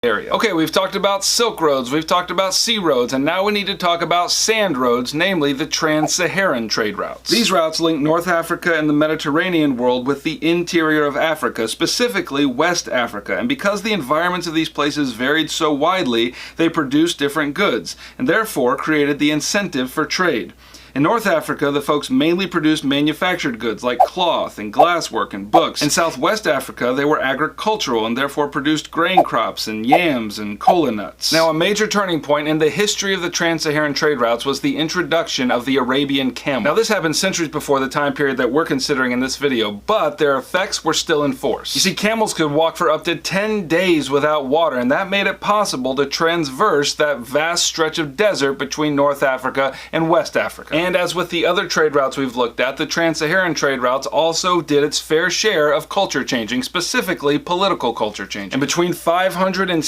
area. Okay, we've talked about silk roads, we've talked about sea roads, and now we need to talk about sand roads, namely the trans-Saharan trade routes. These routes link North Africa and the Mediterranean world with the interior of Africa, specifically West Africa, and because the environments of these places varied so widely, they produced different goods, and therefore created the incentive for trade. In North Africa, the folks mainly produced manufactured goods like cloth and glasswork and books. In Southwest Africa, they were agricultural and therefore produced grain crops and yams and kola nuts. Now, a major turning point in the history of the trans-Saharan trade routes was the introduction of the Arabian camel. Now, this happened centuries before the time period that we're considering in this video, but their effects were still in force. You see, camels could walk for up to 10 days without water, and that made it possible to transverse that vast stretch of desert between North Africa and West Africa. And as with the other trade routes we've looked at, the trans-Saharan trade routes also did its fair share of culture changing, specifically political culture changing. And between 500 and